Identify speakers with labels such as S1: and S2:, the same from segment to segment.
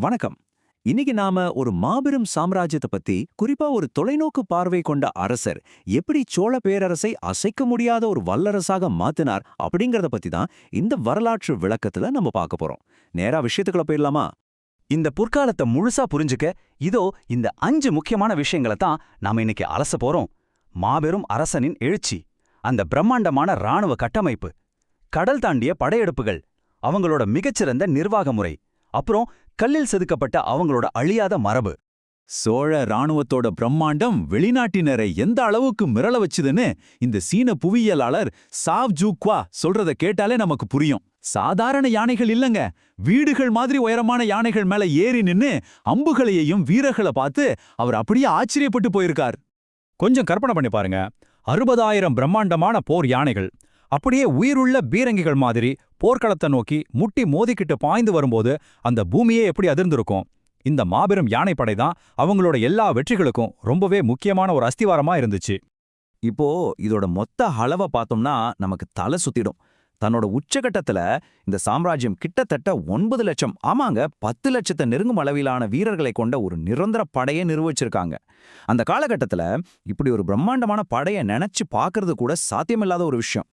S1: வணக்கம். இன்னைக்கு நாம ஒரு மாபெரும் சாம்ராஜ்யத்தை பத்தி, குறிப்பா ஒரு தொலைநோக்கு பார்வை கொண்ட அரசர் எப்படி சோழ பேரரசை அசைக்க முடியாத ஒரு வல்லரசாக மாத்தினார் அப்படிங்கறத பத்தி தான் இந்த வரலாற்று விளக்கத்துல நம்ம பார்க்க போறோம். நேரா விஷயத்துக்குள்ள போயிடலாமா?
S2: இந்த புற்காலத்தை முழுசா புரிஞ்சுக்க இதோ இந்த 5 முக்கியமான விஷயங்களை தான் நாம இன்னைக்கு அலச போறோம். மாபெரும் அரசனின் எழுச்சி, அந்த பிரம்மாண்டமான இராணுவ கட்டமைப்பு, கடல் தாண்டிய படையெடுப்புகள், அவங்களோட மிகச்சிறந்த நிர்வாக முறை, அப்புறம் கல்லில் செதுக்கப்பட்ட அவங்களோட அழியாத மரபு.
S1: சோழ ராணுவத்தோட பிரம்மாண்டம் வெளிநாட்டினரை எந்த அளவுக்கு மிரள வச்சுதுன்னு இந்த சீன புவியியலாளர் சாவ் ஜூக்வா சொல்றத கேட்டாலே நமக்கு புரியும். சாதாரண யானைகள் இல்லங்க, வீடுகள் மாதிரி உயரமான யானைகள் மேல ஏறி நின்னு அம்புகளையையும் வீரர்களை பார்த்து அவர் அப்படியே ஆச்சரியப்பட்டு போயிருக்கார்.
S3: கொஞ்சம் கற்பனை பண்ணி பாருங்க. 60,000 பிரம்மாண்டமான போர் யானைகள் அப்படியே உயிருள்ள பீரங்கிகள் மாதிரி போர்க்களத்தை நோக்கி முட்டி மோதிக்கிட்டு பாய்ந்து வரும்போது அந்த பூமியே எப்படி அதிர்ந்திருக்கும். இந்த மாபெரும் யானைப்படை தான் அவங்களோட எல்லா வெற்றிகளுக்கும் ரொம்பவே முக்கியமான ஒரு அஸ்திவாரமா இருந்துச்சு.
S1: இப்போ இதோட மொத்த அளவை பார்த்தோம்னா நமக்கு தலை சுத்திடும். தன்னோட உச்சகட்டத்துல இந்த சாம்ராஜ்யம் கிட்டத்தட்ட 9 லட்சம், ஆமாங்க 10 லட்சத்தை நெருங்கும் அளவிலான வீரர்களை கொண்ட ஒரு நிரந்தர படையை நிர்வகிச்சிருக்காங்க. அந்த காலகட்டத்துல இப்படி ஒரு பிரம்மாண்டமான படையை நினைச்சு பார்க்கறது கூட சாத்தியமில்லாத ஒரு விஷயம்.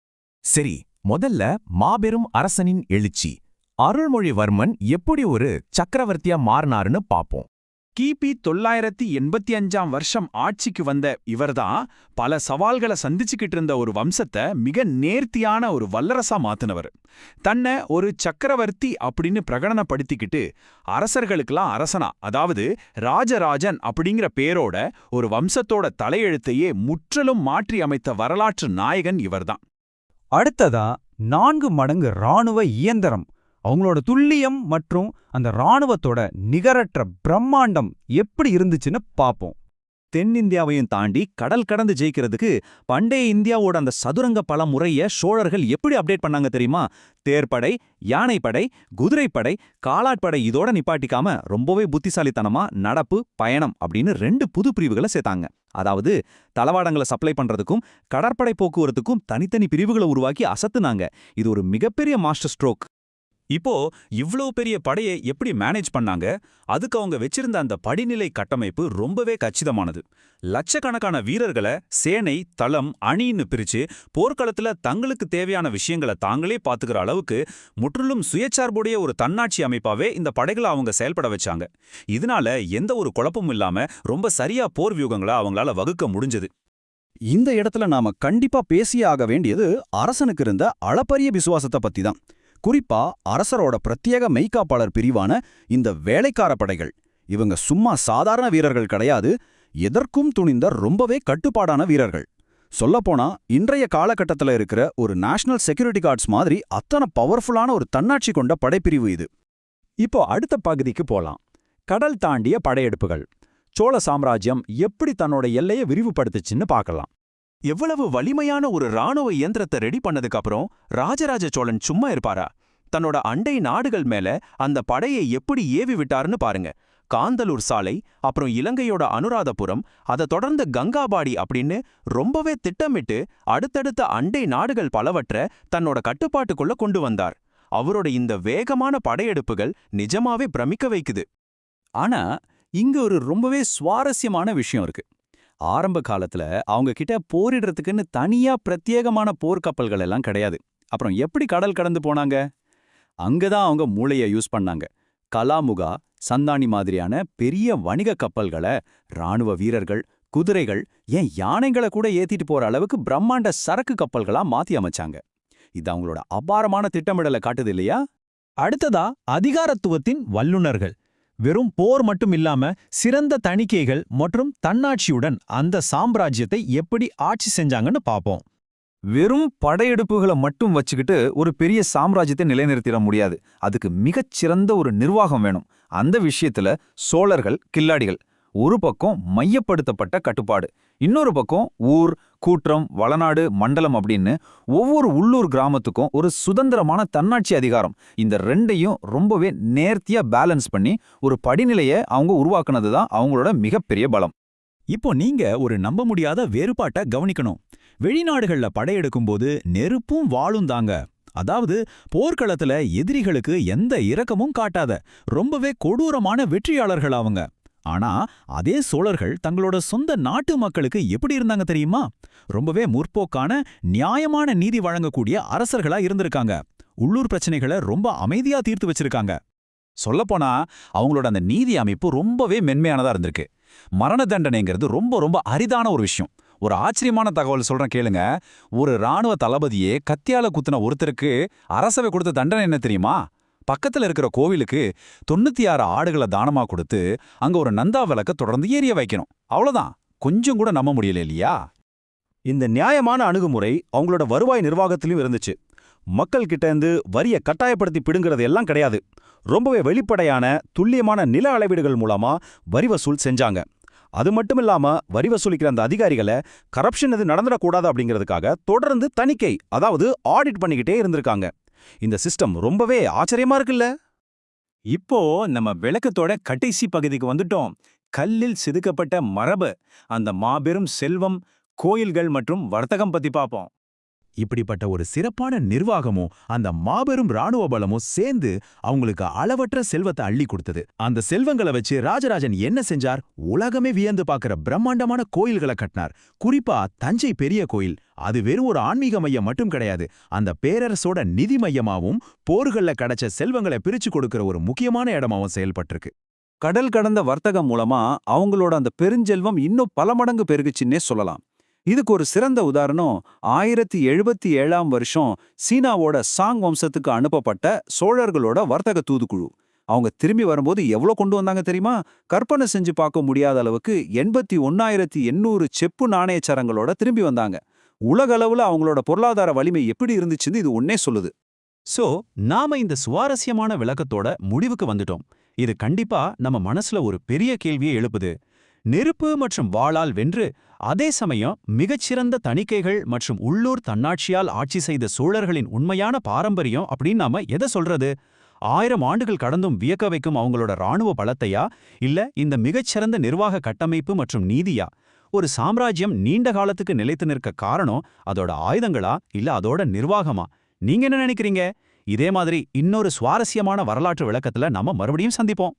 S4: சரி, முதல்ல மாபெரும் அரசனின் எழுச்சி, அருள்மொழிவர்மன் எப்படி ஒரு சக்கரவர்த்தியா மாறினாருன்னு பாப்போம்.
S5: கிபி 985ஆம் வருஷம் ஆட்சிக்கு வந்த இவர்தான் பல சவால்களை சந்திச்சுக்கிட்டு இருந்த ஒரு வம்சத்தை மிக நேர்த்தியான ஒரு வல்லரசா மாத்தினவர். தன்னை ஒரு சக்கரவர்த்தி அப்படின்னு பிரகடனப்படுத்திக்கிட்டு அரசர்களுக்கெல்லாம் அரசனா, அதாவது ராஜராஜன் அப்படிங்கிற பேரோட ஒரு வம்சத்தோட தலையெழுத்தையே முற்றிலும் மாற்றி அமைத்த வரலாற்று நாயகன் இவர்தான்.
S3: அடுத்ததா 4 மடங்கு இராணுவ இயந்திரம், அவங்களோட துல்லியம் மற்றும் அந்த இராணுவத்தோட நிகரற்ற பிரம்மாண்டம் எப்படி இருந்துச்சுன்னு பாப்போம்.
S1: தென்னிந்தியாவையும் தாண்டி கடல் கடந்து ஜெயிக்கிறதுக்கு பண்டைய இந்தியாவோட அந்த சதுரங்க பல முறைய சோழர்கள் எப்படி அப்டேட் பண்ணாங்க தெரியுமா? தேர்ப்படை, யானைப்படை, குதிரைப்படை, காலாட்படை இதோட நிப்பாட்டிக்காம ரொம்பவே புத்திசாலித்தனமா நடப்பு, பயணம் அப்படின்னு 2 புது பிரிவுகளை சேர்த்தாங்க. அதாவது தளவாடங்களை சப்ளை பண்றதுக்கும் கடற்படை போக்குவரத்துக்கும் தனித்தனி பிரிவுகளை உருவாக்கி அசத்துனாங்க. இது ஒரு மிகப்பெரிய மாஸ்டர் ஸ்ட்ரோக்.
S5: இப்போ இவ்ளோ பெரிய படையை எப்படி மேனேஜ் பண்ணாங்க? அதுக்கு அவங்க வச்சிருந்த அந்த படிநிலை கட்டமைப்பு ரொம்பவே கச்சிதமானது. லட்சக்கணக்கான வீரர்களை சேனை, தளம், அணின்னு பிரிச்சு போர்க்களத்துல தங்களுக்கு தேவையான விஷயங்களை தாங்களே பாத்துக்கிற அளவுக்கு முற்றிலும் சுயச்சார்புடைய ஒரு தன்னாட்சி அமைப்பாவே இந்த படைகளை அவங்க செயல்பட வச்சாங்க. இதனால எந்த ஒரு குழப்பமும் இல்லாம ரொம்ப சரியா போர் வியூகங்களை அவங்களால வகுக்க முடிஞ்சது.
S2: இந்த இடத்துல நாம கண்டிப்பா பேசியே ஆக வேண்டியது அரசனுக்கு இருந்த அளப்பரிய விசுவாசத்தை பத்தி தான். குறிப்பா அரசரோட பிரத்யேக மெய்காப்பாளர் பிரிவான இந்த வேலைக்கார படைகள். இவங்க சும்மா சாதாரண வீரர்கள் கிடையாது, எதற்கும் துணிந்த ரொம்பவே கட்டுப்பாடான வீரர்கள். சொல்லப்போனா இன்றைய காலகட்டத்தில் இருக்கிற ஒரு நேஷனல் செக்யூரிட்டி கார்ட்ஸ் மாதிரி அத்தனை பவர்ஃபுல்லான ஒரு தன்னாட்சி கொண்ட படைப்பிரிவு இது.
S3: இப்போ அடுத்த பகுதிக்கு போலாம். கடல் தாண்டிய படையெடுப்புகள். சோழ சாம்ராஜ்யம் எப்படி தன்னோட எல்லையை விரிவுபடுத்துச்சுன்னு பார்க்கலாம்.
S5: எவ்வளவு வலிமையான ஒரு இராணுவ இயந்திரத்தை ரெடி பண்ணதுக்கு அப்புறம் ராஜராஜ சோழன் சும்மா இருப்பாரா? தன்னோட அண்டை நாடுகள் மேல அந்த படையை எப்படி ஏவி விட்டாருன்னு பாருங்க. காந்தலூர் சாலை, அப்புறம் இலங்கையோட அனுராதபுரம், அதை தொடர்ந்து கங்காபாடி அப்படின்னு ரொம்பவே திட்டமிட்டு அடுத்தடுத்த அண்டை நாடுகள் பலவற்றை தன்னோட கட்டுப்பாட்டுக்குள்ள கொண்டு வந்தார். அவரோட இந்த வேகமான படையெடுப்புகள் நிஜமாவே பிரமிக்க வைக்குது.
S1: ஆனா இங்க ஒரு ரொம்பவே சுவாரஸ்யமான விஷயம் இருக்கு. ஆரம்ப காலத்துல அவங்க கிட்ட போரிடுறதுக்குன்னு தனியா பிரத்யேகமான போர்க்கப்பல்கள் எல்லாம் கிடையாது. அப்புறம் எப்படி கடல் கடந்து போனாங்க? அங்கதான் அவங்க மூளைய யூஸ் பண்ணாங்க. கலாமுகா, சந்தானி மாதிரியான பெரிய வணிக கப்பல்களை ராணுவ வீரர்கள், குதிரைகள், ஏன் யானைகளை கூட ஏத்திட்டு போற அளவுக்கு பிரம்மாண்ட சரக்கு கப்பல்களா மாத்தி அமைச்சாங்க. இது அவங்களோட அபாரமான திட்டமிடலை காட்டுது இல்லையா?
S3: அடுத்ததா அதிகாரத்துவத்தின் வல்லுநர்கள். வெறும் போர் மட்டும் இல்லாம சிறந்த தணிக்கைகள் மற்றும் தன்னாட்சியுடன் அந்த சாம்ராஜ்யத்தை எப்படி ஆட்சி செஞ்சாங்கன்னு பாப்போம்.
S1: வெறும் படையெடுப்புகளை மட்டும் வச்சுக்கிட்டு ஒரு பெரிய சாம்ராஜ்யத்தை நிலைநிறுத்திட முடியாது. அதுக்கு மிகச்சிறந்த ஒரு நிர்வாகம் வேணும். அந்த விஷயத்துல சோழர்கள் கில்லாடிகள். ஒரு பக்கம் மையப்படுத்தப்பட்ட கட்டுப்பாடு, இன்னொரு பக்கம் ஊர், கூற்றம், வளநாடு, மண்டலம் அப்படின்னு ஒவ்வொரு உள்ளூர் கிராமத்துக்கும் ஒரு சுதந்திரமான தன்னாட்சி அதிகாரம். இந்த 2ஐயும் ரொம்பவே நேர்த்தியா பேலன்ஸ் பண்ணி ஒரு படிநிலையை அவங்க உருவாக்குனது தான் அவங்களோட மிகப்பெரிய பலம்.
S3: இப்போ நீங்க ஒரு நம்ப முடியாத வேறுபாட்டை கவனிக்கணும். வெளிநாடுகள்ல படையெடுக்கும்போது நெருப்பும் வாளும் தாங்க.
S2: அதாவது போர்க்களத்துல எதிரிகளுக்கு எந்த இரக்கமும் காட்டாத ரொம்பவே கொடூரமான வெற்றியாளர்கள் அவங்க. ஆனா அதே சோழர்கள் தங்களோட சொந்த நாட்டு மக்களுக்கு எப்படி இருந்தாங்க தெரியுமா? ரொம்பவே முற்போக்கான நியாயமான நீதி வழங்கக்கூடிய அரசர்களா இருந்திருக்காங்க. உள்ளூர் பிரச்சனைகளை ரொம்ப அமைதியா தீர்த்து வச்சிருக்காங்க.
S1: சொல்லப்போனா அவங்களோட அந்த நீதி அமைப்பு ரொம்பவே மென்மையானதா இருந்திருக்கு. மரண தண்டனைங்கிறது ரொம்ப ரொம்ப அரிதான ஒரு விஷயம். ஒரு ஆச்சரியமான தகவல் சொல்றேன் கேளுங்க. ஒரு ராணுவ தளபதியே கத்தியால குத்துன ஒருத்தருக்கு அரசவை கொடுத்த தண்டனை என்ன தெரியுமா? பக்கத்துல இருக்கிற கோவிலுக்கு 96 ஆடுகளை தானமா கொடுத்து அங்க ஒரு நந்தா விளக்க தொடர்ந்து எரிய வைக்கணும். அவ்வளவுதான். கொஞ்சம் கூட நம்ப முடியல இல்லையா?
S2: இந்த நியாயமான அணுகுமுறை அவங்களோட வருவாய் நிர்வாகத்திலும் இருந்துச்சு. மக்கள் கிட்ட இருந்து வரிய கட்டாயப்படுத்தி பிடுங்கிறது எல்லாம் கிடையாது. ரொம்பவே வெளிப்படையான துல்லியமான நில அளவீடுகள் மூலமா வரி வசூல் செஞ்சாங்க. அது மட்டும் இல்லாம வரி வசூலிக்கிற அந்த அதிகாரிகளை கரப்ஷன் எது நடந்துடக்கூடாது அப்படிங்கிறதுக்காக தொடர்ந்து தணிக்கை, அதாவது ஆடிட் பண்ணிக்கிட்டே இருந்திருக்காங்க. இந்த சிஸ்டம் ரொம்பவே ஆச்சரியமா இருக்குல்ல?
S5: இப்போ நம்ம விளக்கத்தோட கடைசி பகுதிக்கு வந்துட்டோம். கல்லில் செதுக்கப்பட்ட மரபு, அந்த மாபெரும் செல்வம், கோயில்கள் மற்றும் வர்த்தகம் பத்தி பார்ப்போம்.
S4: இப்படிப்பட்ட ஒரு சிறப்பான நிர்வாகமும் அந்த மாபெரும் ராணுவ பலமும் சேர்ந்து அவங்களுக்கு அளவற்ற செல்வத்தை அள்ளி கொடுத்தது. அந்த செல்வங்களை வச்சு ராஜராஜன் என்ன செஞ்சார்? உலகமே வியந்து பார்க்கிற பிரம்மாண்டமான கோயில்களை கட்டினார். குறிப்பா தஞ்சை பெரிய கோயில். அது வெறும் ஒரு ஆன்மீக மையம் மட்டும் கிடையாது, அந்த பேரரசோட நிதி மையமாவும் போர்கள்ல கிடைச்ச செல்வங்களை பிரிச்சு கொடுக்கிற ஒரு முக்கியமான இடமாவும் செயல்பட்டிருக்கு.
S5: கடல் கடந்த வர்த்தகம் மூலமா அவங்களோட அந்த பெருஞ்செல்வம் இன்னும் பல மடங்கு பெருகுச்சுன்னே சொல்லலாம். இதுக்கு ஒரு சிறந்த உதாரணம் 1077ஆம் வருஷம் சீனாவோட சாங் வம்சத்துக்கு அனுப்பப்பட்ட சோழர்களோட வர்த்தக தூதுக்குழு. அவங்க திரும்பி வரும்போது எவ்வளோ கொண்டு வந்தாங்க தெரியுமா? கற்பனை செஞ்சு பார்க்க முடியாத அளவுக்கு 81,800 செப்பு நாணயச்சரங்களோட திரும்பி வந்தாங்க. உலக அளவுல அவங்களோட பொருளாதார வலிமை எப்படி இருந்துச்சுன்னு இது ஒன்னே சொல்லுது.
S1: சோ நாம இந்த சுவாரஸ்யமான விளக்கத்தோட முடிவுக்கு வந்துட்டோம். இது கண்டிப்பா நம்ம மனசுல ஒரு பெரிய கேள்வியை எழுப்புது. நெருப்பு மற்றும் வாளால் வென்று அதே சமயம் மிகச்சிறந்த தணிக்கைகள் மற்றும் உள்ளூர் தன்னாட்சியால் ஆட்சி செய்த சோழர்களின் உண்மையான பாரம்பரியம் அப்படின்னு நாம எதை சொல்றது? 1000 ஆண்டுகள் கடந்தும் வியக்க வைக்கும் அவங்களோட ராணுவ பலத்தையா, இல்ல இந்த மிகச்சிறந்த நிர்வாக கட்டமைப்பு மற்றும் நீதியா? ஒரு சாம்ராஜ்யம் நீண்ட காலத்துக்கு நிலைத்து நிற்க காரணம் அதோட ஆயுதங்களா, இல்ல அதோட நிர்வாகமா? நீங்க என்ன நினைக்கிறீங்க? இதே மாதிரி இன்னொரு சுவாரஸ்யமான வரலாற்று விளக்கத்துல நாம மறுபடியும் சந்திப்போம்.